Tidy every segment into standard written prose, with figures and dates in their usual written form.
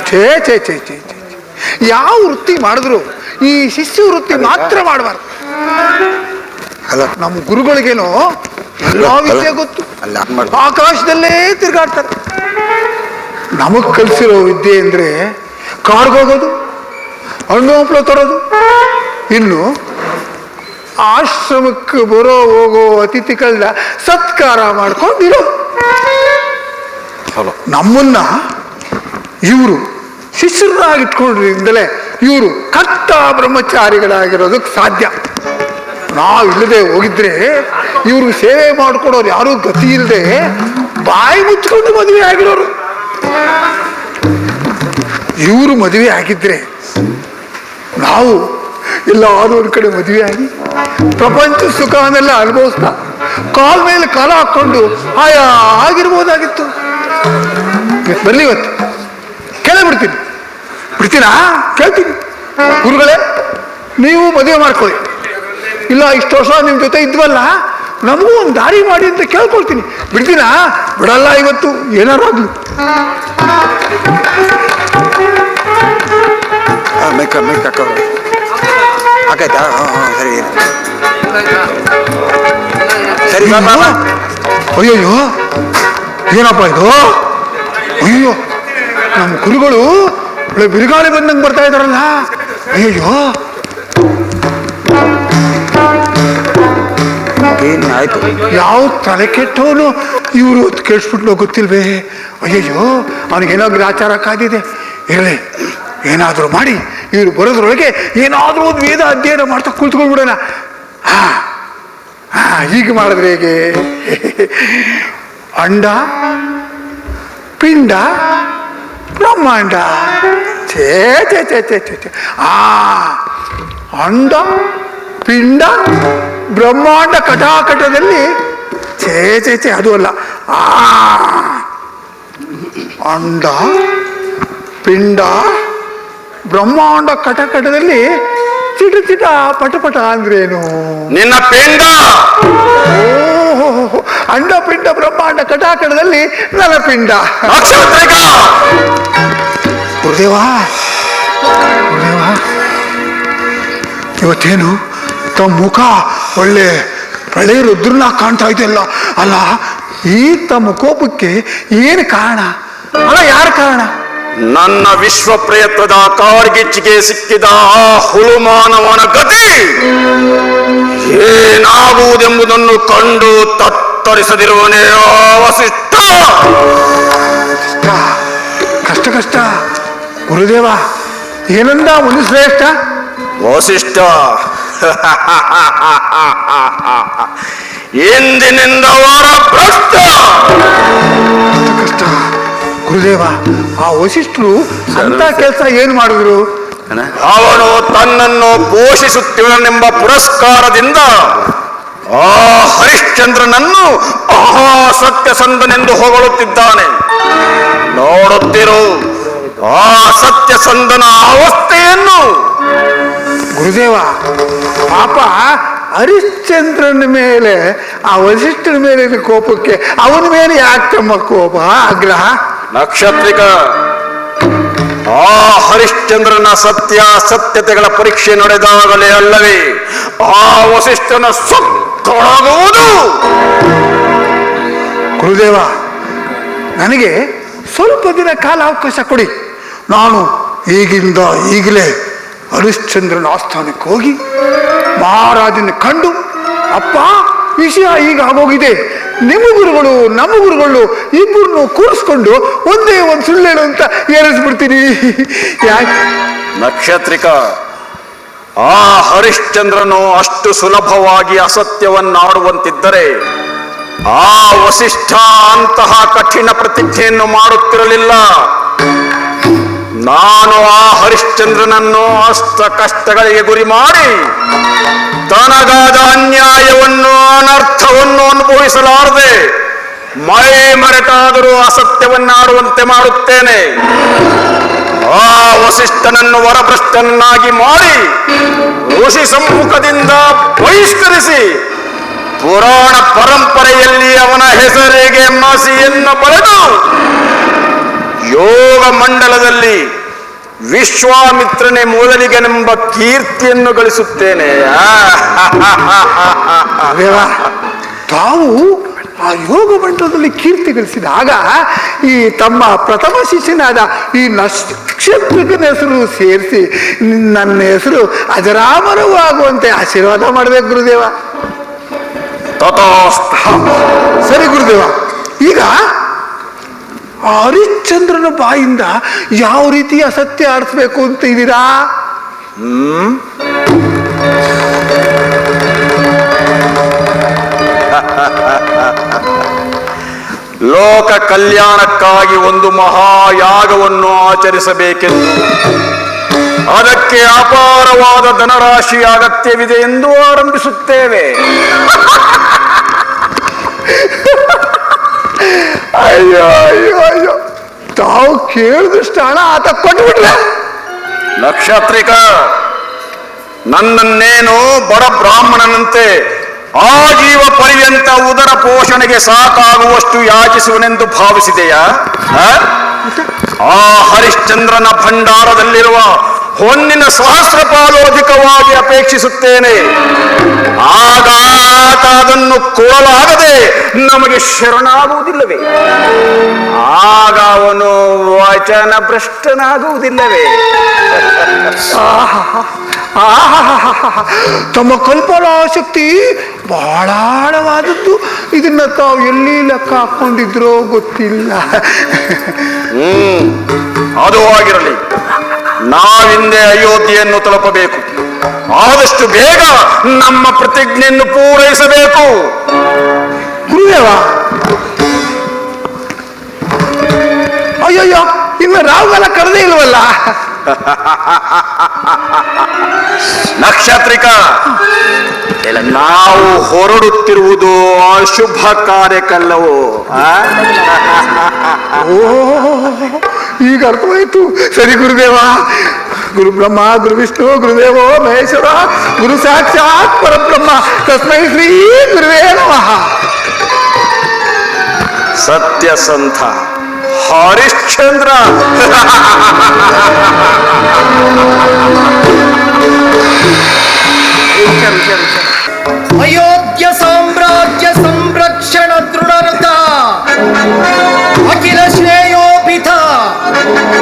ಛೇ ಛೇ ಛೇ ಛೇ ಛೇ ಯಾವ ವೃತ್ತಿ ಮಾಡಿದ್ರು ಈ ಶಿಷ್ಯ ವೃತ್ತಿ ಮಾತ್ರ ಮಾಡಬಾರ್ದು. ಅಲ್ಲ ನಮ್ಮ ಗುರುಗಳಿಗೇನೋ ಎಲ್ಲಾ ವಿದ್ಯೆ ಗೊತ್ತು, ಆಕಾಶದಲ್ಲೇ ತಿರುಗಾಡ್ತಾರೆ. ನಮಗ್ ಕಲಿಸಿರೋ ವಿದ್ಯೆ ಅಂದ್ರೆ ಕಾಡ್ಗೋಗೋದು, ಹಣ್ಣು ಹಂಪಲು ತರೋದು, ಇನ್ನು ಆಶ್ರಮಕ್ಕೆ ಬರೋ ಹೋಗೋ ಅತಿಥಿಗಳನ್ನ ಸತ್ಕಾರ ಮಾಡ್ಕೊಂಡಿರೋದು. ನಮ್ಮನ್ನ ಇವರು ಶಿಷ್ಯರಾಗಿಟ್ಕೊಂಡ್ರಿಂದಲೇ ಇವರು ಕಟ್ಟ ಬ್ರಹ್ಮಚಾರಿಗಳಾಗಿರೋದಕ್ಕೆ ಸಾಧ್ಯ. ನಾವಿಲ್ಲದೆ ಹೋಗಿದ್ರೆ ಇವ್ರಿಗೆ ಸೇವೆ ಮಾಡ್ಕೊಡೋರು ಯಾರೂ ಗತಿ ಇಲ್ಲದೆ ಬಾಯಿ ಮುಚ್ಕೊಂಡು ಮದುವೆ ಆಗಿರೋರು. ಇವರು ಮದುವೆ ಆಗಿದ್ರೆ ನಾವು ಎಲ್ಲಾದ್ರೂ ಒಂದು ಕಡೆ ಮದುವೆ ಆಗಿ ಪ್ರಪಂಚ ಸುಖವನ್ನೆಲ್ಲ ಅನುಭವಿಸ್ತಾ ಕಾಲ ಮೇಲೆ ಕಾಲ ಹಾಕೊಂಡು ಆಯಾ ಆಗಿರ್ಬೋದಾಗಿತ್ತು. ಬರ್ಲಿ ಇವತ್ತು ಬಿಡ್ತೀನಾ ಕೇಳ್ತೀನಿ. ಗುರುಗಳೇ, ನೀವು ಮದುವೆ ಮಾಡ್ಕೊಳ್ಳಿ, ಇಲ್ಲ ಇಷ್ಟು ವರ್ಷ ನಿಮ್ಮ ಜೊತೆ ಇದ್ವಲ್ಲ ನಮಗೂ ಒಂದು ದಾರಿ ಮಾಡಿ ಅಂತ ಕೇಳ್ಕೊಳ್ತೀನಿ. ಬಿಡ್ತೀನಾ? ಬಿಡಲ್ಲ ಇವತ್ತು, ಏನಾರು ಆಗ್ಲಿ. ಆಯ್ತಾ? ಸರಿ ಸರಿ. ಅಯ್ಯಯ್ಯೋ, ಏನಪ್ಪ ಇದು? ಅಯ್ಯೋ, ನಮ್ಮ ಗುರುಗಳು ಬಿರುಗಾಳಿ ಬಂದಂಗೆ ಬರ್ತಾ ಇದಾರಲ್ಲ. ಅಯ್ಯಯ್ಯೋ, ಏನಾಯ್ತು? ಯಾವ ತಲೆ ಕೆಟ್ಟವನು ಇವರು ಕೆಡ್ಸ್ಬಿಟ್ಟು ಗೊತ್ತಿಲ್ವೇ? ಅಯ್ಯಯ್ಯೋ, ಅವನಿಗೇನಾದ್ರೂ ಆಚಾರ ಕಾದಿದೆ. ಇರಲಿ, ಏನಾದರೂ ಮಾಡಿ ಇವರು ಬರೋದ್ರೊಳಗೆ ಏನಾದರೂ ಒಂದು ವೇದ ಅಧ್ಯಯನ ಮಾಡ್ತಾ ಕುಳಿತುಕೊಂಡ್ಬಿಡೋಣ. ಹೀಗೆ ಮಾಡಿದ್ರೆ ಹೇಗೆ? ಅಂಡ ಪಿಂಡ ಬ್ರಹ್ಮಾಂಡ. ಛೇ ಛೇ ಛೇ ಛೇ ಛೇ ಛೇ. ಅಂಡ ಪಿಂಡ ಬ್ರಹ್ಮಾಂಡ ಕಟಾಕಟದಲ್ಲಿ ಛೇ ಛೇ ಛೇ, ಅದು ಅಲ್ಲ. ಅಂಡ ಪಿಂಡ ಬ್ರಹ್ಮಾಂಡ ಕಟಕಟದಲ್ಲಿ ಚಿಟ ಚಿಟ ಪಟಪಟ ಅಂದ್ರೇನು? ನಿನ್ನ ಪಿಂಡ. ಓಹೋ, ಅಂಡ ಪಿಂಡ ಬ್ರಹ್ಮಾಂಡ ಕಟಾಕಟದಲ್ಲಿ ನನ್ನ ಪಿಂಡ. ಗುರುದೇವ, ಇವತ್ತೇನು ತಮ್ಮ ಮುಖ ಒಳ್ಳೆ ಪ್ರಳಯ ರುದ್ರನ ಕಾಣ್ತಾ ಇದೆಯಲ್ಲ. ಅಲ್ಲ, ಈ ತಮ್ಮ ಕೋಪಕ್ಕೆ ಏನು ಕಾರಣ? ಅಲ್ಲ, ಯಾರ ಕಾರಣ? ನನ್ನ ವಿಶ್ವ ಪ್ರಯತ್ನದ ಕಾರ್ಗಿಚ್ಚಿಗೆ ಸಿಕ್ಕಿದ ಆ ಹುಳುಮಾನವನ ಗತಿ ಏನಾಗುವುದೆಂಬುದನ್ನು ಕಂಡು ತತ್ತರಿಸದಿರುವನೇ ವಸಿಷ್ಠ. ಕಷ್ಟ ಕಷ್ಟ. ಗುರುದೇವ, ಏನಂದ ಒಂದು ಶ್ರೇಷ್ಠ? ವಸಿಷ್ಠ, ಎಂದಿನಿಂದ ವಾರ ಭ್ರಷ್ಟ. ಕಷ್ಟ. ಗುರುದೇವ, ಆ ವಸಿಷ್ಠರು ಅಂತ ಕೆಲಸ ಏನು ಮಾಡಿದ್ರು? ಅವನು ತನ್ನನ್ನು ಪೋಷಿಸುತ್ತಿವನೆಂಬ ಪುರಸ್ಕಾರದಿಂದ ಆ ಹರಿಶ್ಚಂದ್ರನನ್ನು ಸತ್ಯಸಂಧನೆಂದು ಹೊಗಳುತ್ತಿದ್ದಾನೆ. ನೋಡುತ್ತಿರು ಆ ಸತ್ಯಸಂಧನ ಅವಸ್ಥೆಯನ್ನು. ಗುರುದೇವ, ಪಾಪ ಹರಿಶ್ಚಂದ್ರನ ಮೇಲೆ ಆ ವಸಿಷ್ಠನ ಮೇಲೆ ಕೋಪಕ್ಕೆ ಅವನ ಮೇಲೆ ಯಾಕೆ ತಮ್ಮ ಕೋಪ, ಆಗ್ರಹ? ನಕ್ಷತ್ರಿಕ, ಆ ಹರಿಶ್ಚಂದ್ರನ ಸತ್ಯಾಸತ್ಯತೆಗಳ ಪರೀಕ್ಷೆ ನಡೆದಾಗಲೇ ಅಲ್ಲವೇ ಆ ವಸಿಷ್ಠನ ಸೊಕ್ಕಾಗುವುದು. ಗುರುದೇವ, ನನಗೆ ಸ್ವಲ್ಪ ದಿನ ಕಾಲ ಅವಕಾಶ ಕೊಡಿ. ನಾನು ಈಗಿಂದ ಈಗಲೇ ಹರಿಶ್ಚಂದ್ರನ ಆಸ್ಥಾನಕ್ಕೆ ಹೋಗಿ ಮಹಾರಾಜನ ಕಂಡು, ಅಪ್ಪ ವಿಷಯ ಈಗ ಆಗೋಗಿದೆ, ನಿಮ್ಮ ಗುರುಗಳು ನಮ್ಮ ಗುರುಗಳು ಇಬ್ಬರನ್ನು ಕೂರಿಸ್ಕೊಂಡು ಒಂದೇ ಒಂದು ಸುಳ್ಳೇಳು ಅಂತ ಏರಿಸ್ಬಿಡ್ತೀನಿ. ಯಾಕೆ? ನಕ್ಷತ್ರಿಕ, ಆ ಹರಿಶ್ಚಂದ್ರನು ಅಷ್ಟು ಸುಲಭವಾಗಿ ಅಸತ್ಯವನ್ನಾಡುವಂತಿದ್ದರೆ ಆ ವಸಿಷ್ಠ ಅಂತಹ ಕಠಿಣ ಪ್ರತಿಜ್ಞೆಯನ್ನು ಮಾಡುತ್ತಿರಲಿಲ್ಲ. ನಾನು ಆ ಹರಿಶ್ಚಂದ್ರನನ್ನು ಅಷ್ಟ ಕಷ್ಟಗಳಿಗೆ ಗುರಿ ಮಾಡಿ ತನಗಾದ ಅನ್ಯಾಯವನ್ನು ಅನರ್ಥವನ್ನು ಅನುಭವಿಸಲಾರದೆ ಮೈ ಮರೆತಾದರೂ ಅಸತ್ಯವನ್ನಾಡುವಂತೆ ಮಾಡುತ್ತೇನೆ. ಆ ವಸಿಷ್ಠನನ್ನು ವರಭ್ರಷ್ಟನನ್ನಾಗಿ ಮಾಡಿ ಋಷಿ ಸಮ್ಮುಖದಿಂದ ಬಹಿಷ್ಕರಿಸಿ ಪುರಾಣ ಪರಂಪರೆಯಲ್ಲಿ ಅವನ ಹೆಸರಿಗೆ ಮಸಿಯನ್ನು ಬಳೆದು ಯೋಗ ಮಂಡಲದಲ್ಲಿ ವಿಶ್ವಾಮಿತ್ರನೇ ಮೊದಲಿಗನೆಂಬ ಕೀರ್ತಿಯನ್ನು ಗಳಿಸುತ್ತೇನೆ. ದೇವ, ತಾವು ಆ ಯೋಗ ಮಂಡಲದಲ್ಲಿ ಕೀರ್ತಿ ಗಳಿಸಿದಾಗ ಈ ತಮ್ಮ ಪ್ರಥಮ ಶಿಷ್ಯನಾದ ಈ ನಕ್ಷತ್ರಕನ ಹೆಸರು ಸೇರಿಸಿ ನನ್ನ ಹೆಸರು ಅಜರಾಮರವಾಗುವಂತೆ ಆಶೀರ್ವಾದ ಮಾಡಬೇಕು ಗುರುದೇವ. ತಥಾಸ್ತು. ಸರಿ ಗುರುದೇವ, ಈಗ ಆ ಹರಿಶ್ಚಂದ್ರನ ಬಾಯಿಂದ ಯಾವ ರೀತಿ ಅಸತ್ಯ ಆಡಿಸ್ಬೇಕು ಅಂತ ಇದ್ದೀರಾ? ಲೋಕ ಕಲ್ಯಾಣಕ್ಕಾಗಿ ಒಂದು ಮಹಾಯಾಗವನ್ನು ಆಚರಿಸಬೇಕೆಂದು, ಅದಕ್ಕೆ ಅಪಾರವಾದ ಧನರಾಶಿ ಅಗತ್ಯವಿದೆ ಎಂದು ಆರಂಭಿಸುತ್ತೇವೆ. ಅಯ್ಯೋ ಅಯ್ಯೋ ಅಯ್ಯೋ, ತಾವು ಕೇಳಿದಷ್ಟು ಹಣ ಆತ ಕೊಟ್ಬಿಟ್ರೆ. ನಕ್ಷತ್ರಿಕ, ನನ್ನನ್ನೇನು ಬಡ ಬ್ರಾಹ್ಮಣನಂತೆ ಆಜೀವ ಪರ್ಯಂತ ಉದರ ಪೋಷಣೆಗೆ ಸಾಕಾಗುವಷ್ಟು ಯಾಚಿಸುವನೆಂದು ಭಾವಿಸಿದೆಯಾ? ಆ ಹರಿಶ್ಚಂದ್ರನ ಭಂಡಾರದಲ್ಲಿರುವ ಹೊನ್ನಿನ ಸಹಸ್ರ ಪಾಲು ಅಧಿಕವಾಗಿ ಅಪೇಕ್ಷಿಸುತ್ತೇನೆ. ಆಗ ಆತ ಅದನ್ನು ಕೊಡಲಾಗದೆ ನಮಗೆ ಶರಣಾಗುವುದಿಲ್ಲವೇ? ಆಗ ಅವನು ವಚನ ಭ್ರಷ್ಟನಾಗುವುದಿಲ್ಲವೇ? ತಮ್ಮ ಕಲ್ಪನಾ ಶಕ್ತಿ ಬಹಳ ಆಳವಾದದ್ದು. ಇದನ್ನ ತಾವು ಎಲ್ಲಿ ಲೆಕ್ಕ ಹಾಕೊಂಡಿದ್ರೋ ಗೊತ್ತಿಲ್ಲ. ಅದು ಆಗಿರಲಿ, ನಾವಿಂದೇ ಅಯೋಧ್ಯೆಯನ್ನು ತಲುಪಬೇಕು. ಆದಷ್ಟು ಬೇಗ ನಮ್ಮ ಪ್ರತಿಜ್ಞೆಯನ್ನು ಪೂರೈಸಬೇಕು. ಗುರುದೇವ, ಅಯ್ಯಯ್ಯೋ, ಇನ್ನು ರಾಹುಗಾಲ ಕರೆದೇ ಇಲ್ವಲ್ಲ. ನಕ್ಷತ್ರಿಕ, ನಾವು ಹೊರಡುತ್ತಿರುವುದು ಅಶುಭ ಕಾರ್ಯಕ್ಕಲ್ಲವೋ? ಓ, ಈಗ ಅರ್ಥವಾಯ್ತು. ಸರಿ ಗುರುದೇವ. ಗುರು ಬ್ರಹ್ಮ ಗುರು ವಿಷ್ಣು ಗುರುದೇವೋ ಮಹೇಶ್ವರ ಗುರು ಸಾಕ್ಷಾತ್ ಪರಬ್ರಹ್ಮ ತಸ್ಮೈ ಶ್ರೀ ಗುರುವೇ ನಮಃ. ಸತ್ಯಸಂಧ ಹರಿಶ್ಚಂದ್ರ. ಅಯೋಧ್ಯ ಸಾಮ್ರಾಜ್ಯ ಸಂರಕ್ಷಣ ದೃಢರತ ಅಖಿಲ ಶ್ರೇಯೋಪಿತ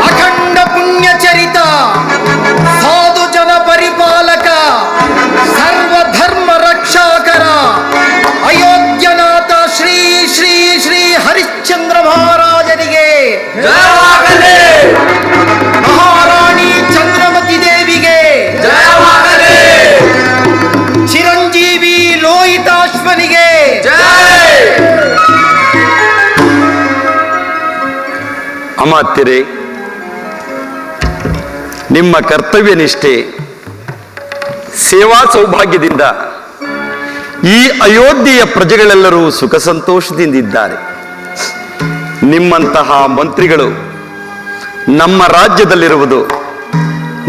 ಅಖಂಡ ಪುಣ್ಯಚರಿತ ಸಾಧು ಜನ ಪರಿಪಾಲಕ ಸರ್ವಧರ್ಮ ರಕ್ಷಾಕರ ಅಯೋಧ್ಯನಾಥ ಶ್ರೀ ಶ್ರೀ ಶ್ರೀ ಹರಿಶ್ಚಂದ್ರ ಮಹಾರಾಜನಿಗೆ ಜಯವಾಗಲಿ. ಮಹಾರಾಣಿ ಚಂದ್ರಮತಿ ದೇವಿಗೆ ಜಯವಾಗಲಿ. ಚಿರಂಜೀವಿ ಲೋಹಿತಾಶ್ವನಿಗೆ ಜಯ. ಅಮಾತ್ಯರೇ, ನಿಮ್ಮ ಕರ್ತವ್ಯ ನಿಷ್ಠೆ ಸೇವಾ ಸೌಭಾಗ್ಯದಿಂದ ಈ ಅಯೋಧ್ಯೆಯ ಪ್ರಜೆಗಳೆಲ್ಲರೂ ಸುಖ ಸಂತೋಷದಿಂದಿದ್ದಾರೆ. ನಿಮ್ಮಂತಹ ಮಂತ್ರಿಗಳು ನಮ್ಮ ರಾಜ್ಯದಲ್ಲಿರುವುದು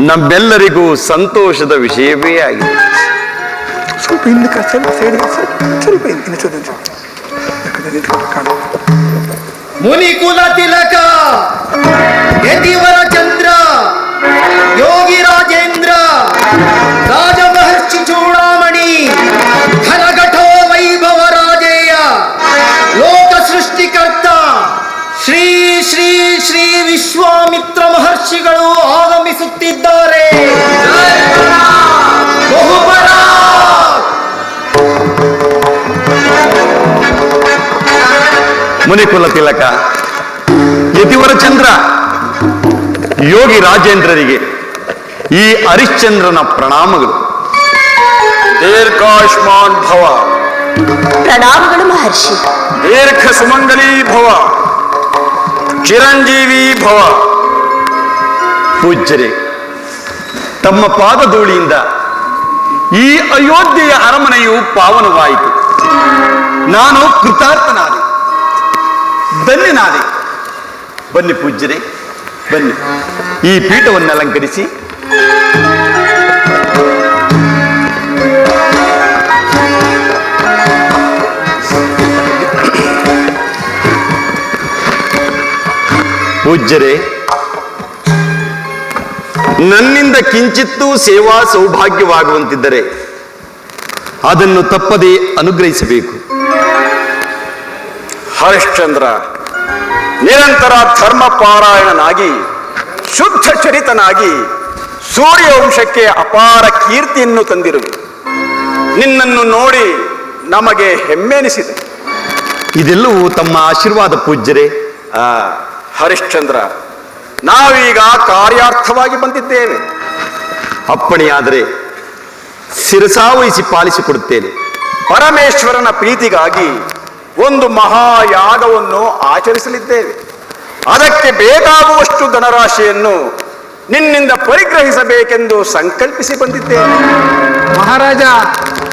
ನಮ್ಮೆಲ್ಲರಿಗೂ ಸಂತೋಷದ ವಿಷಯವೇ ಆಗಿದೆ. ಸ್ವಲ್ಪ ಹಿಂದಕ್ಕೆ, ಸ್ವಲ್ಪ ಹಿಂದಿನ ಮುನಿಕುಲ ತಿಲಕ ಯತಿವರ ಚಂದ್ರ ಯೋಗಿ ರಾಜೇಂದ್ರ ರಾಜಮಹರ್ಷಿ ಚೂಡಾಮಣಿ ಘನಘಟೋ ವೈಭವ ರಾಜೇಯ ಲೋಕ ಸೃಷ್ಟಿಕರ್ತ ಶ್ರೀ ಶ್ರೀ ಶ್ರೀ ವಿಶ್ವಾಮಿತ್ರ ಮಹರ್ಷಿಗಳು ಆಗಮಿಸುತ್ತಿದ್ದಾರೆ. ಬಹುಬಲ ಮುನಿಕುಲ ತಿಲಕ, ಯತಿವರ ಚಂದ್ರ, ಯೋಗಿ ರಾಜೇಂದ್ರರಿಗೆ ಈ ಹರಿಶ್ಚಂದ್ರನ ಪ್ರಣಾಮಗಳು. ದೀರ್ಘಾಯುಷ್ಮಾನ್ ಭವ. ಪ್ರಣಾಮಗಳು ಮಹರ್ಷಿ. ದೀರ್ಘ ಸುಮಂಗಲೀ ಭವ. ಚಿರಂಜೀವಿ ಭವ. ಪೂಜ್ಯರೇ, ತಮ್ಮ ಪಾದಧೂಳಿಯಿಂದ ಈ ಅಯೋಧ್ಯೆಯ ಅರಮನೆಯು ಪಾವನವಾಯಿತು. ನಾನು ಕೃತಾರ್ಥನಾದೆ, ಧನ್ಯನಾದೆ. ಬನ್ನಿ ಪೂಜ್ಯರೇ, ಬನ್ನಿ, ಈ ಪೀಠವನ್ನು ಅಲಂಕರಿಸಿ. ಪೂಜ್ಯರೇ, ನನ್ನಿಂದ ಕಿಂಚಿತ್ತೂ ಸೇವಾ ಸೌಭಾಗ್ಯವಾಗುವಂತಿದ್ದರೆ ಅದನ್ನು ತಪ್ಪದೇ ಅನುಗ್ರಹಿಸಬೇಕು. ಹರಿಶ್ಚಂದ್ರ, ನಿರಂತರ ಧರ್ಮ ಪಾರಾಯಣನಾಗಿ ಶುದ್ಧ ಚರಿತನಾಗಿ ಸೂರ್ಯವಂಶಕ್ಕೆ ಅಪಾರ ಕೀರ್ತಿಯನ್ನು ತಂದಿರುವೆ. ನಿನ್ನನ್ನು ನೋಡಿ ನಮಗೆ ಹೆಮ್ಮೆನಿಸಿದೆ. ಇದೆಲ್ಲವೂ ತಮ್ಮ ಆಶೀರ್ವಾದ ಪೂಜ್ಯರೇ. ಹರಿಶ್ಚಂದ್ರ, ನಾವೀಗ ಕಾರ್ಯಾರ್ಥವಾಗಿ ಬಂದಿದ್ದೇವೆ. ಅಪ್ಪಣೆಯಾದರೆ ಶಿರಸಾವಹಿಸಿ ಪಾಲಿಸಿಕೊಡುತ್ತೇನೆ. ಪರಮೇಶ್ವರನ ಪ್ರೀತಿಗಾಗಿ ಒಂದು ಮಹಾಯಾಗವನ್ನು ಆಚರಿಸಲಿದ್ದೇವೆ. ಅದಕ್ಕೆ ಬೇಕಾಗುವಷ್ಟು ಧನರಾಶಿಯನ್ನು ನಿನ್ನಿಂದ ಪರಿಗ್ರಹಿಸಬೇಕೆಂದು ಸಂಕಲ್ಪಿಸಿ ಬಂದಿದ್ದೇನೆ. ಮಹಾರಾಜ,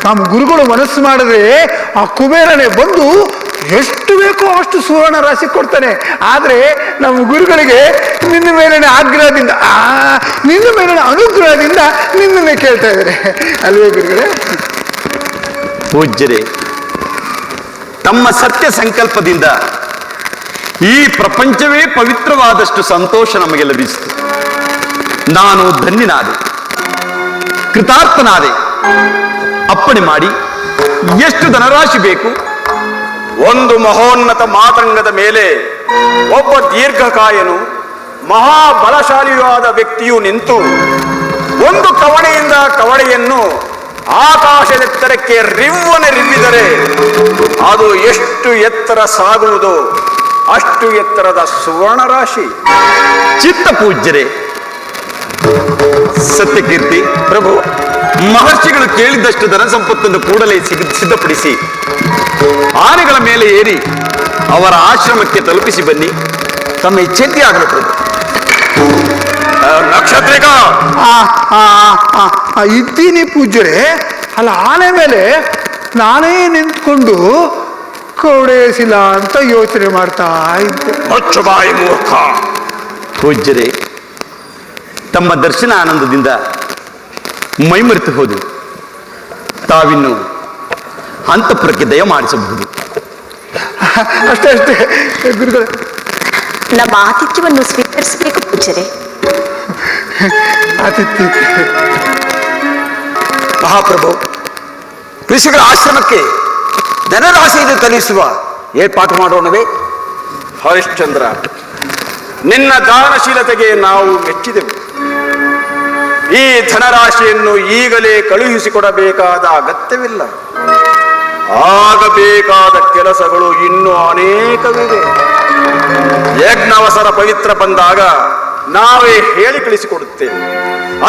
ನಮ್ಮ ಗುರುಗಳು ಮನಸ್ಸು ಮಾಡಿದ್ರೆ ಆ ಕುಬೇರನೇ ಬಂದು ಎಷ್ಟು ಬೇಕೋ ಅಷ್ಟು ಸುವರ್ಣ ರಾಶಿ ಕೊಡ್ತಾನೆ. ಆದ್ರೆ ನಮ್ಮ ಗುರುಗಳಿಗೆ ನಿನ್ನ ಮೇಲಿನ ಆಗ್ರಹದಿಂದ ನಿನ್ನ ಮೇಲಿನ ಅನುಗ್ರಹದಿಂದ ನಿನ್ನನ್ನೇ ಕೇಳ್ತಾ ಇದ್ದಾರೆ ಅಲ್ವೇ ಗುರುಗಳೇ? ಪೂಜ್ಯರೇ, ತಮ್ಮ ಸತ್ಯ ಸಂಕಲ್ಪದಿಂದ ಈ ಪ್ರಪಂಚವೇ ಪವಿತ್ರವಾದಷ್ಟು ಸಂತೋಷ ನಮಗೆ ಲಭಿಸಿತು. ನಾನು ಧನ್ಯನಾದೆ, ಕೃತಾರ್ಥನಾದೆ. ಅಪ್ಪಣೆ ಮಾಡಿ, ಎಷ್ಟು ಧನರಾಶಿ ಬೇಕು? ಒಂದು ಮಹೋನ್ನತ ಮಾತಂಗದ ಮೇಲೆ ಒಬ್ಬ ದೀರ್ಘಕಾಯನು ಮಹಾಬಲಶಾಲಿಯಾದ ವ್ಯಕ್ತಿಯು ನಿಂತು ಒಂದು ಕವಣೆಯಿಂದ ಕವಣೆಯನ್ನು ಆಕಾಶದೆತ್ತರಕ್ಕೆ ರಿವ್ವನೆ ರಿವ್ವಿದರೆ ಅದು ಎಷ್ಟು ಎತ್ತರ ಸಾಗುವುದೋ ಅಷ್ಟು ಎತ್ತರದ ಸುವರ್ಣ ರಾಶಿ. ಚಿತ್ತ ಪೂಜ್ಯರೇ. ಸತ್ಯಕೀರ್ತಿ ಪ್ರಭು, ಮಹರ್ಷಿಗಳು ಕೇಳಿದಷ್ಟು ಧನ ಸಂಪತ್ತನ್ನು ಕೂಡಲೇ ಸಿದ್ಧಪಡಿಸಿ ಆನೆಗಳ ಮೇಲೆ ಏರಿ ಅವರ ಆಶ್ರಮಕ್ಕೆ ತಲುಪಿಸಿ ಬನ್ನಿ. ತಮ್ಮ ಇಚ್ಛೆಂತೆ ಆಗಲು ಪ್ರಭು. ನಕ್ಷತ್ರಿಕ, ಇದ್ದೀನಿ ಪೂಜ್ಯರೇ. ಅಲ್ಲ, ಆನೆ ಮೇಲೆ ನಾನೇ ನಿಂತ್ಕೊಂಡು ಕೊಡೆಸಿಲ್ಲ ಅಂತ ಯೋಚನೆ ಮಾಡ್ತಾ ಇದ್ದೆ. ಹೊಚ್ಚಬಾಯಿ ಮೂರ್ಖ. ಪೂಜ್ಯರೇ, ತಮ್ಮ ದರ್ಶನ ಆನಂದದಿಂದ ಮೈಮರೆತು ಹೋದು. ತಾವಿನ್ನು ಅಂತಃಪುರಕ್ಕೆ ದಯ ಮಾಡಿಸಬಹುದು. ಅಷ್ಟೇ ಅಷ್ಟೇ ಗುರುಗಳೇ. ನಮ್ಮ ಆತಿಥ್ಯವನ್ನು ಸ್ವೀಕರಿಸಬೇಕು ಪೂಜ್ಯರೇ. ಆತಿಥ್ಯ ಮಹಾಪ್ರಭು, ಋಷಿಗಳ ಆಶ್ರಮಕ್ಕೆ ಧನರಾಶಿಯನ್ನು ತಲಿಸುವ ಏರ್ಪಾಟು ಮಾಡೋಣವೇ? ಹರಿಶ್ಚಂದ್ರ, ನಿನ್ನ ದಾನಶೀಲತೆಗೆ ನಾವು ಮೆಚ್ಚಿದೆವು. ಈ ಧನರಾಶಿಯನ್ನು ಈಗಲೇ ಕಳುಹಿಸಿಕೊಡಬೇಕಾದ ಅಗತ್ಯವಿಲ್ಲ. ಆಗಬೇಕಾದ ಕೆಲಸಗಳು ಇನ್ನೂ ಅನೇಕವಿವೆ. ಯಜ್ಞಾವಸರ ಪವಿತ್ರ ಬಂದಾಗ ನಾವೇ ಹೇಳಿ ಕಳಿಸಿಕೊಡುತ್ತೇವೆ.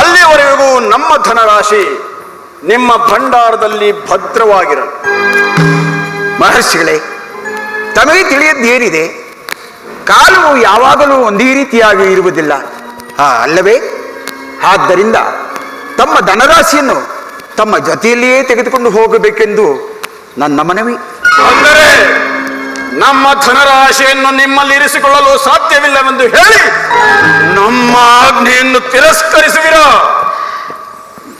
ಅಲ್ಲಿವರೆಗೂ ನಮ್ಮ ಧನರಾಶಿ ನಿಮ್ಮ ಭಂಡಾರದಲ್ಲಿ ಭದ್ರವಾಗಿರಲಿ. ಮಹರ್ಷಿಗಳೇ, ತಮಗೆ ತಿಳಿಯದ್ದೇನಿದೆ? ಕಾಲವು ಯಾವಾಗಲೂ ಒಂದೇ ರೀತಿಯಾಗಿ ಇರುವುದಿಲ್ಲ, ಅಲ್ಲವೇ? ಆದ್ದರಿಂದ ತಮ್ಮ ಧನರಾಶಿಯನ್ನು ತಮ್ಮ ಜೊತೆಯಲ್ಲಿಯೇ ತೆಗೆದುಕೊಂಡು ಹೋಗಬೇಕೆಂದು ನನ್ನ ಮನವಿ. ಅಂದರೆ ನಮ್ಮ ಧನರಾಶಿಯನ್ನು ನಿಮ್ಮಲ್ಲಿ ಇರಿಸಿಕೊಳ್ಳಲು ಸಾಧ್ಯವಿಲ್ಲವೆಂದು ಹೇಳಿ ನಮ್ಮ ಆಜ್ಞೆಯನ್ನು ತಿರಸ್ಕರಿಸುವಿರಾ?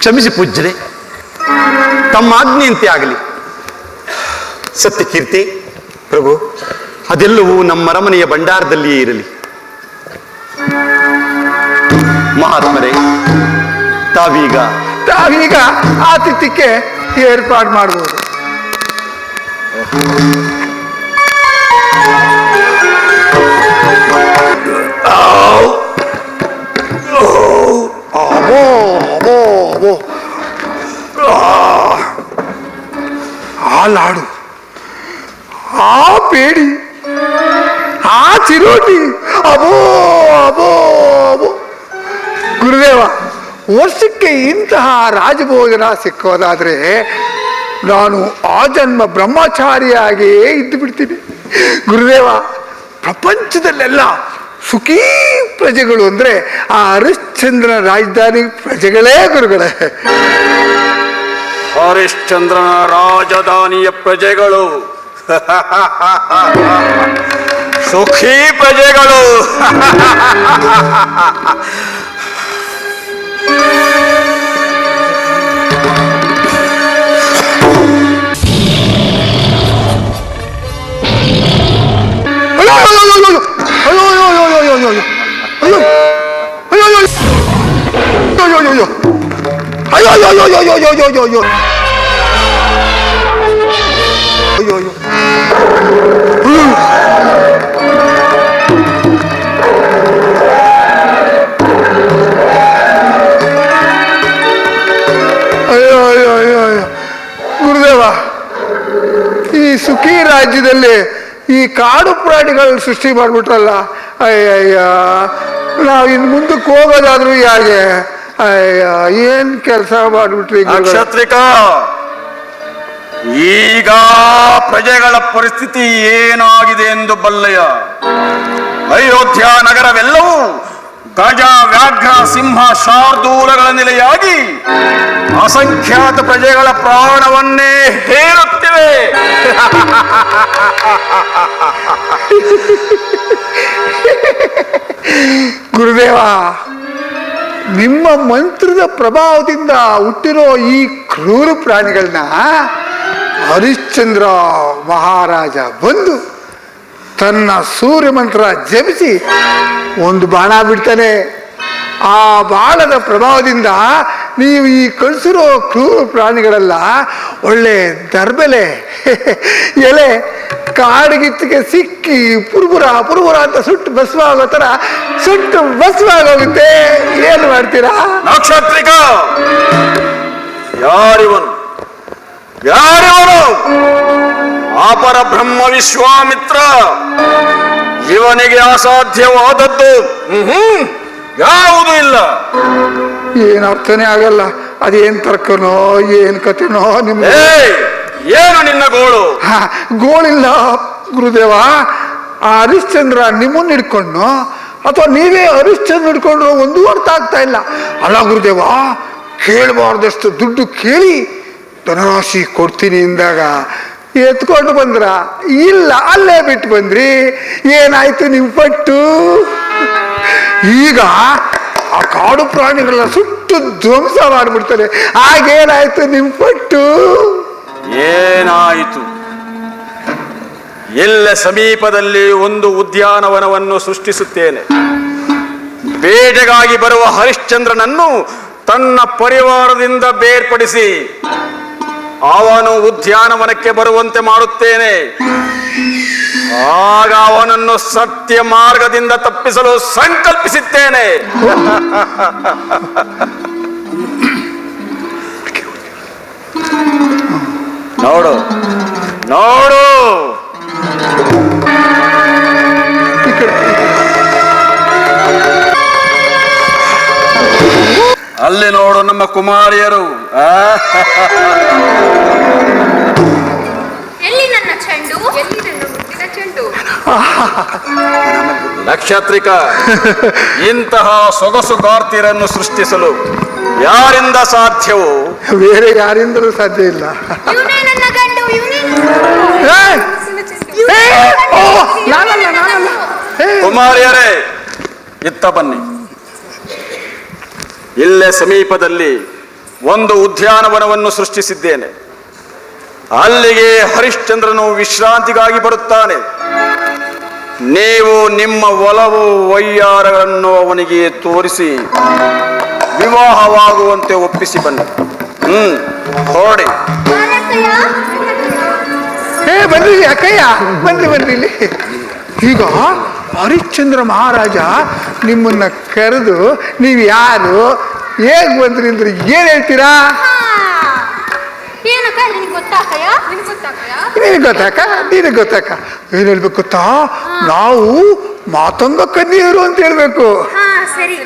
ಕ್ಷಮಿಸಿ ಪೂಜ್ಯರೇ, ತಮ್ಮ ಆಜ್ಞೆಯಂತೆ ಆಗಲಿ. ಸತ್ಯಕೀರ್ತಿ ಪ್ರಭು, ಅದೆಲ್ಲವೂ ನಮ್ಮ ಅರಮನೆಯ ಭಂಡಾರದಲ್ಲಿಯೇ ಇರಲಿ. ಮಹಾತ್ಮರೇ, ತಾವೀಗ ಆತಿಥ್ಯಕ್ಕೆ ಏರ್ಪಾಡು ಮಾಡ್ಬೋದು. ಅಬೋ ಅಬೋ ಅಬೋ, ಆ ಲಾಡು, ಆ ಪೇಡಿ, ಆ ಚಿರೋಟಿ, ಅಬೋ ಅಬೋ ಅಬೋ. ಗುರುದೇವ, ವರ್ಷಕ್ಕೆ ಇಂತಹ ರಾಜಭೋಜನ ಸಿಕ್ಕೋದಾದ್ರೆ ನಾನು ಆ ಜನ್ಮ ಬ್ರಹ್ಮಚಾರಿಯಾಗಿಯೇ ಇದ್ದು ಬಿಡ್ತೀನಿ. ಗುರುದೇವ, ಪ್ರಪಂಚದಲ್ಲೆಲ್ಲ ಸುಖೀ ಪ್ರಜೆಗಳು ಅಂದ್ರೆ ಆ ಹರಿಶ್ಚಂದ್ರನ ರಾಜಧಾನಿ ಪ್ರಜೆಗಳೇ ಗುರುಗಳೇ. ಹರಿಶ್ಚಂದ್ರನ ರಾಜಧಾನಿಯ ಪ್ರಜೆಗಳು ಸುಖೀ ಪ್ರಜೆಗಳು. ಅಯ್ಯೋ ಅಯ್ಯೋ ಅಯ್ಯೋ ಅಯ್ಯೋ ಅಯ್ಯೋ ಅಯ್ಯೋ ಅಯ್ಯೋ ಅಯ್ಯೋ ಅಯ್ಯೋ ಅಯ್ಯೋ ಅಯ್ಯೋ ಗುರುದೇವ, ಈ ಸುಖಿ ರಾಜ್ಯದಲ್ಲಿ ಈ ಕಾಡು ಪ್ರಾಣಿಗಳನ್ನ ಸೃಷ್ಟಿ ಮಾಡಿಬಿಟ್ರಲ್ಲ. ಅಯ್ಯಯ್ಯ, ನಾವು ಇನ್ನು ಮುಂದಕ್ಕೆ ಹೋಗೋದಾದ್ರೂ ಹೇಗೆ? ಅಯ್ಯ, ಏನ್ ಕೆಲಸ ಮಾಡಿಬಿಟ್ರಿ ನಕ್ಷತ್ರಿಕ. ಈಗ ಪ್ರಜೆಗಳ ಪರಿಸ್ಥಿತಿ ಏನಾಗಿದೆ ಎಂದು ಬಲ್ಲೆಯ? ಅಯೋಧ್ಯ ನಗರವೆಲ್ಲವೂ ಗಜ, ವ್ಯಾಘ್ರ, ಸಿಂಹ, ಶಾರ್ದೂಲಗಳ ನೆಲೆಯಾಗಿ ಅಸಂಖ್ಯಾತ ಪ್ರಜೆಗಳ ಪ್ರಾಣವನ್ನೇ ಹೇರುತ್ತಿವೆ. ಗುರುದೇವ, ನಿಮ್ಮ ಮಂತ್ರದ ಪ್ರಭಾವದಿಂದ ಹುಟ್ಟಿರೋ ಈ ಕ್ರೂರ ಪ್ರಾಣಿಗಳನ್ನ ಹರಿಶ್ಚಂದ್ರ ಮಹಾರಾಜ ಬಂದು ತನ್ನ ಸೂರ್ಯ ಮಂತ್ರ ಜಪಿಸಿ ಒಂದು ಬಾಣ ಬಿಡ್ತಾನೆ. ಆ ಬಾಣದ ಪ್ರಭಾವದಿಂದ ನೀವು ಈ ಕಳಿಸಿರೋ ಕ್ರೂರ ಪ್ರಾಣಿಗಳೆಲ್ಲ ಒಳ್ಳೆ ದರ್ಬೆಲೆ ಎಲೆ ಕಾಡುಗಿತ್ತಿಗೆ ಸಿಕ್ಕಿ ಪುರ್ಬುರ ಪುರ್ಬುರ ಅಂತ ಸುಟ್ಟು ಭಸ್ಮ ಆಗೋ ಥರ ಸುಟ್ಟು ಭಸ್ಮ ಆಗೋಗುತ್ತೆ. ಏನು ಮಾಡ್ತೀರಾ? ನಕ್ಷತ್ರಿಕ, ಯಾರಿವನು? ಯಾರಿವನು? ಅಪರ ಬ್ರಹ್ಮ ವಿಶ್ವಾಮಿತ್ರ. ಇವನಿಗೆ ಅಸಾಧ್ಯವಾದದ್ದು ಯಾವುದೂ ಇಲ್ಲ. ಏನು ಅರ್ಥನೇ ಆಗಲ್ಲ. ಅದೇನ್ ತರ್ಕನೋ ಏನ್ ಕಥೆನೋ ನಿಮ್ಗೆ. ಏನು ನಿನ್ನ ಗೋಳು? ಗೋಳಿಲ್ಲ ಗುರುದೇವ. ಆ ಹರಿಶ್ಚಂದ್ರ ನಿಮ್ಮನ್ನ ಹಿಡ್ಕೊಂಡು ಅಥವಾ ನೀವೇ ಹರಿಶ್ಚಂದ್ರ ಹಿಡ್ಕೊಂಡ್ರು ಒಂದು ಅರ್ಥ ಆಗ್ತಾ ಇಲ್ಲ. ಅಲ್ಲ ಗುರುದೇವ, ಕೇಳಬಾರ್ದಷ್ಟು ದುಡ್ಡು ಕೇಳಿ ಧನರಾಶಿ ಕೊಡ್ತೀನಿ ಎಂದಾಗ ಎತ್ಕೊಂಡು ಬಂದ್ರ? ಇಲ್ಲ, ಅಲ್ಲೇ ಬಿಟ್ಟು ಬಂದ್ರಿ. ಏನಾಯ್ತು ನಿಮ್ ಪಟ್ಟು? ಈಗ ಆ ಕಾಡು ಪ್ರಾಣಿಗಳನ್ನ ಸುಟ್ಟು ಧ್ವಂಸ ಮಾಡಿಬಿಡ್ತಾರೆ. ಆಗೇನಾಯ್ತು ನಿಮ್ ಪಟ್ಟು? ಏನಾಯಿತು? ಎಲ್ಲ ಸಮೀಪದಲ್ಲಿ ಒಂದು ಉದ್ಯಾನವನವನ್ನು ಸೃಷ್ಟಿಸುತ್ತೇನೆ. ಬೇಟೆಗಾಗಿ ಬರುವ ಹರಿಶ್ಚಂದ್ರನನ್ನು ತನ್ನ ಪರಿವಾರದಿಂದ ಬೇರ್ಪಡಿಸಿ ಅವನು ಉದ್ಯಾನವನಕ್ಕೆ ಬರುವಂತೆ ಮಾಡುತ್ತೇನೆ. ಆಗ ಅವನನ್ನು ಸತ್ಯ ಮಾರ್ಗದಿಂದ ತಪ್ಪಿಸಲು ಸಂಕಲ್ಪಿಸಿದ್ದೇನೆ. ನೋಡು ನೋಡು, ಅಲ್ಲಿ ನೋಡು ನಮ್ಮ ಕುಮಾರಿಯರು. ಎಲ್ಲಿ ನನ್ನ ಚೆಂಡು? ಎಲ್ಲಿ ನನ್ನ ಮುಟ್ಟಿನ ಚೆಂಡು? ನಕ್ಷತ್ರಿಕ, ಇಂತಹ ಸೊಗಸುಗಾರ್ತಿಯರನ್ನು ಸೃಷ್ಟಿಸಲು ಯಾರಿಂದ ಸಾಧ್ಯವೋ ಬೇರೆ ಯಾರಿಂದಲೂ ಸಾಧ್ಯ ಇಲ್ಲ. ಇವನೇ ನನ್ನ ಗಂಡು, ಇವನೇ ಕುಮಾರಿಯರೇ, ಇತ್ತ ಬನ್ನಿ. ಇಲ್ಲೇ ಸಮೀಪದಲ್ಲಿ ಒಂದು ಉದ್ಯಾನವನವನ್ನು ಸೃಷ್ಟಿಸಿದ್ದೇನೆ. ಅಲ್ಲಿಗೆ ಹರಿಶ್ಚಂದ್ರನು ವಿಶ್ರಾಂತಿಗಾಗಿ ಬರುತ್ತಾನೆ. ನೀವು ನಿಮ್ಮ ಒಲವು ವೈಯಾರಗಳನ್ನು ಅವನಿಗೆ ತೋರಿಸಿ ವಿವಾಹವಾಗುವಂತೆ ಒಪ್ಪಿಸಿ ಬನ್ನಿ. ಹೊರಡಿ. ಬನ್ರಿ ಅಕ್ಕಯ್ಯ, ಬನ್ರಿ ಬನ್ರಿ ಇಲ್ಲಿ. ಈಗ ಹರಿಶ್ಚಂದ್ರ ಮಹಾರಾಜ ನಿಮ್ಮನ್ನ ಕರೆದು ನೀವು ಯಾರು, ಹೇಗ್ ಬಂದ್ರಿ ಅಂದ್ರೆ ಏನ್ ಹೇಳ್ತೀರಾ? ನಿನಗೆ ಗೊತ್ತಾಕ? ನಿನಗೆ ಗೊತ್ತಾಕ? ಏನ್ ಹೇಳ್ಬೇಕು ಗೊತ್ತಾ? ನಾವು ಮಾತಂಗ ಕನ್ಯೆಯರು ಅಂತ ಹೇಳ್ಬೇಕು. ಸರಿ.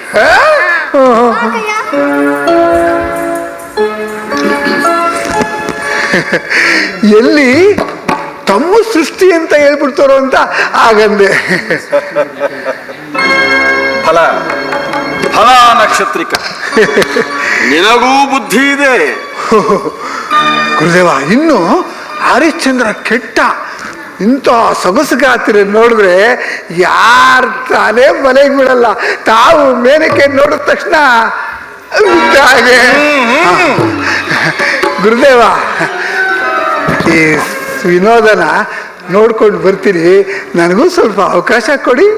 ಎಲ್ಲಿ ತಮ್ಮ ಸೃಷ್ಟಿ ಅಂತ ಹೇಳ್ಬಿಡ್ತಾರೋ ಅಂತ ಆಗಂದೆ. ಫಲ ಫಲ ನಕ್ಷತ್ರಿಕ, ನಿನಗೂ ಬುದ್ಧಿ ಇದೆ. ಗುರುದೇವ, ಇನ್ನು ಹರಿಶ್ಚಂದ್ರ ಕೆಟ್ಟ. ಇಂಥ ಸೊಗಸುಗಾತಿರ ನೋಡಿದ್ರೆ ಯಾರ ತಾನೇ ಮನೆಗೆ ಬಿಡಲ್ಲ. ತಾವು ಮೇನಕ್ಕೆ ನೋಡಿದ ತಕ್ಷಣ ಹಾಗೆ. ಗುರುದೇವ, ಈ ವಿನೋದನ ನೋಡ್ಕೊಂಡು ಬರ್ತೀನಿ. ನನಗೂ ಸ್ವಲ್ಪ ಅವಕಾಶ ಕೊಡಿ.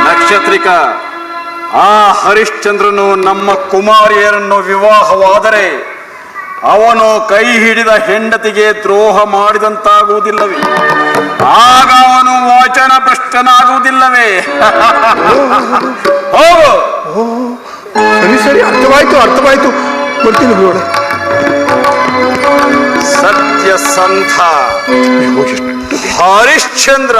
ನಕ್ಷತ್ರಿಕ, ಆ ಹರಿಶ್ಚಂದ್ರನು ನಮ್ಮ ಕುಮಾರಿಯರನ್ನು ವಿವಾಹವಾದರೆ ಅವನು ಕೈ ಹಿಡಿದ ಹೆಂಡತಿಗೆ ದ್ರೋಹ ಮಾಡಿದಂತಾಗುವುದಿಲ್ಲವೇ? ಆಗ ಅವನು ವಚನ ಭ್ರಷ್ಟನಾಗುವುದಿಲ್ಲವೇ? ಹೋಗು. ಸರಿ ಸರಿ, ಅರ್ಥವಾಯ್ತು ಬರ್ತೀನಿ ಗುರುಗಳೇ. ಸತ್ಯಸಂಧ ಅಯ್ಯೋ, ಎಷ್ಟು ಹರಿಶ್ಚಂದ್ರ